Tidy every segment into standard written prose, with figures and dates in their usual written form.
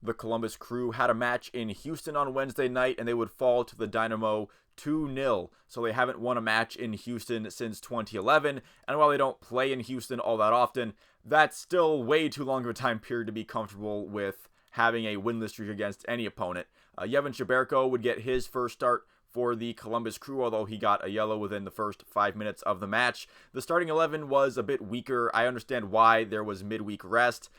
the Columbus Crew had a match in Houston on Wednesday night, and they would fall to the Dynamo 2-0. So they haven't won a match in Houston since 2011. And while they don't play in Houston all that often, that's still way too long of a time period to be comfortable with having a winless streak against any opponent. Yevhen Cheberko would get his first start for the Columbus Crew, although he got a yellow within the first 5 minutes of the match. The starting 11 was a bit weaker. I understand why. There was midweek rest,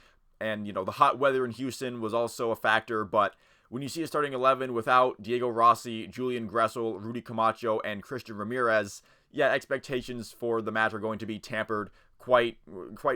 and the hot weather in Houston was also a factor, but when you see a starting 11 without Diego Rossi, Julian Gressel, Rudy Camacho, and Christian Ramirez, yeah, expectations for the match are going to be tampered quite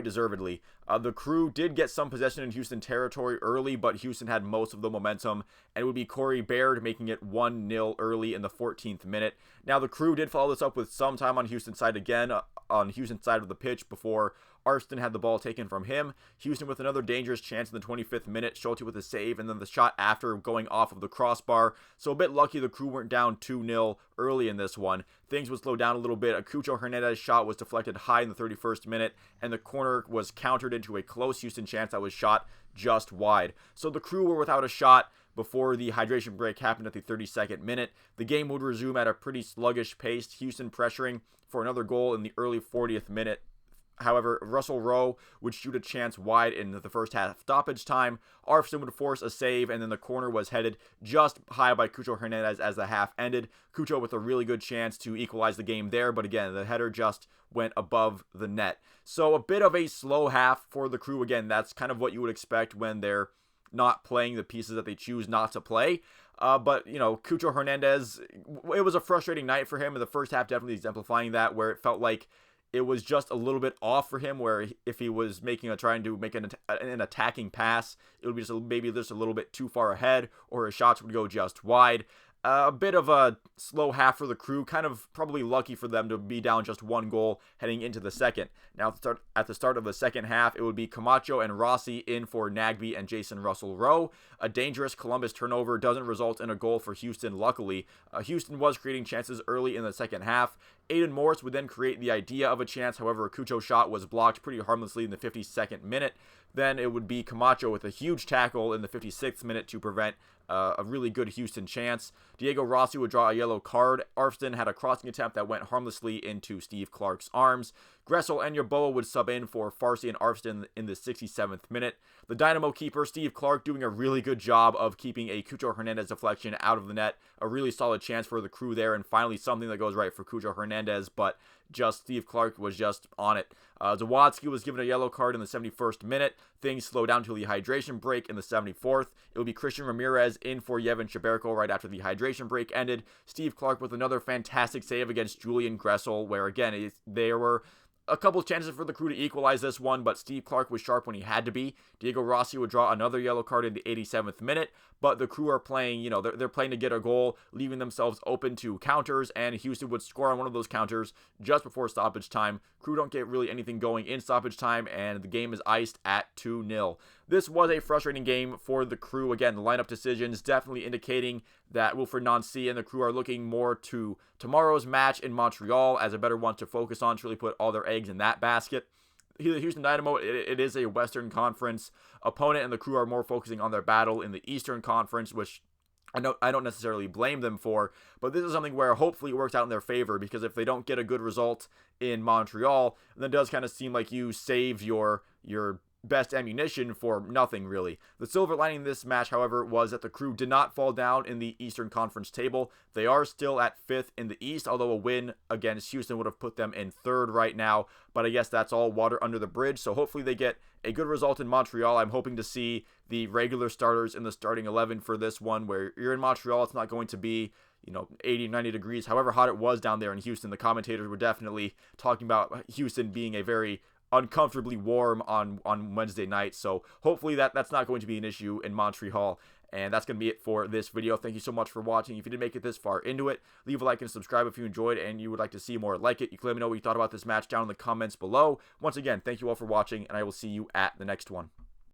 deservedly. The Crew did get some possession in Houston territory early, but Houston had most of the momentum, and it would be Corey Baird making it 1-0 early in the 14th minute. Now, the Crew did follow this up with some time on Houston side again, on Houston side of the pitch before Arston had the ball taken from him. Houston with another dangerous chance in the 25th minute, Schulte with a save, and then the shot after going off of the crossbar. So a bit lucky the Crew weren't down 2-0 early in this one. Things would slow down a little bit. A Cucho Hernandez shot was deflected high in the 31st minute, and the corner was countered into a close Houston chance that was shot just wide. So the Crew were without a shot before the hydration break happened at the 32nd minute. The game would resume at a pretty sluggish pace, Houston pressuring for another goal in the early 40th minute. However, Russell Rowe would shoot a chance wide in the first half stoppage time. Arfston would force a save, and then the corner was headed just high by Cucho Hernandez as the half ended. Cucho with a really good chance to equalize the game there, but again, the header just went above the net. So a bit of a slow half for the Crew. Again, that's kind of what you would expect when they're not playing the pieces that they choose not to play. But, Cucho Hernandez, it was a frustrating night for him in the first half, definitely exemplifying that, where it felt like it was just a little bit off for him, where if he was trying to make an attacking pass, it would be maybe just a little bit too far ahead, or his shots would go just wide. A bit of a slow half for the Crew, kind of probably lucky for them to be down just one goal heading into the second. Now, at the start of the second half, it would be Camacho and Rossi in for Nagbe and Jason Russell Rowe. A dangerous Columbus turnover doesn't result in a goal for Houston, luckily. Houston was creating chances early in the second half. Aiden Morris would then create the idea of a chance, however, a Cucho shot was blocked pretty harmlessly in the 52nd minute. Then it would be Camacho with a huge tackle in the 56th minute to prevent a really good Houston chance. Diego Rossi would draw a yellow card. Arfston had a crossing attempt that went harmlessly into Steve Clark's arms. Gressel and Yeboah would sub in for Farsi and Arfston in the 67th minute. The Dynamo keeper, Steve Clark, doing a really good job of keeping a Cucho Hernandez deflection out of the net. A really solid chance for the Crew there, and finally something that goes right for Cucho Hernandez, but just Steve Clark was just on it. Zawadzki was given a yellow card in the 71st minute. Things slow down to the hydration break in the 74th. It would be Christian Ramirez in for Yevhen Cheberko right after the hydration break ended. Steve Clark with another fantastic save against Julian Gressel, where again, there were a couple chances for the Crew to equalize this one, but Steve Clark was sharp when he had to be. Diego Rossi would draw another yellow card in the 87th minute, but the Crew are playing, they're playing to get a goal, leaving themselves open to counters, and Houston would score on one of those counters just before stoppage time. Crew don't get really anything going in stoppage time, and the game is iced at 2-0. This was a frustrating game for the Crew. Again, the lineup decisions definitely indicating that Wilfred Nancy and the Crew are looking more to tomorrow's match in Montreal as a better one to focus on, to really put all their eggs in that basket. The Houston Dynamo, it is a Western Conference opponent, and the Crew are more focusing on their battle in the Eastern Conference, which I don't necessarily blame them for, but this is something where hopefully it works out in their favor, because if they don't get a good result in Montreal, then it does kind of seem like you saved your best ammunition for nothing, really. The silver lining in this match, however, was that the Crew did not fall down in the Eastern Conference table. They are still at 5th in the East, although a win against Houston would have put them in 3rd right now, but I guess that's all water under the bridge, so hopefully they get a good result in Montreal. I'm hoping to see the regular starters in the starting 11 for this one, where you're in Montreal, it's not going to be 80, 90 degrees. However hot it was down there in Houston, the commentators were definitely talking about Houston being a very uncomfortably warm on Wednesday night. So hopefully that's not going to be an issue in Montreal. And that's going to be it for this video. Thank you so much for watching. If you did make it this far into it, leave a like and subscribe if you enjoyed and you would like to see more like it. You can let me know what you thought about this match down in the comments below. Once again, thank you all for watching, and I will see you at the next one.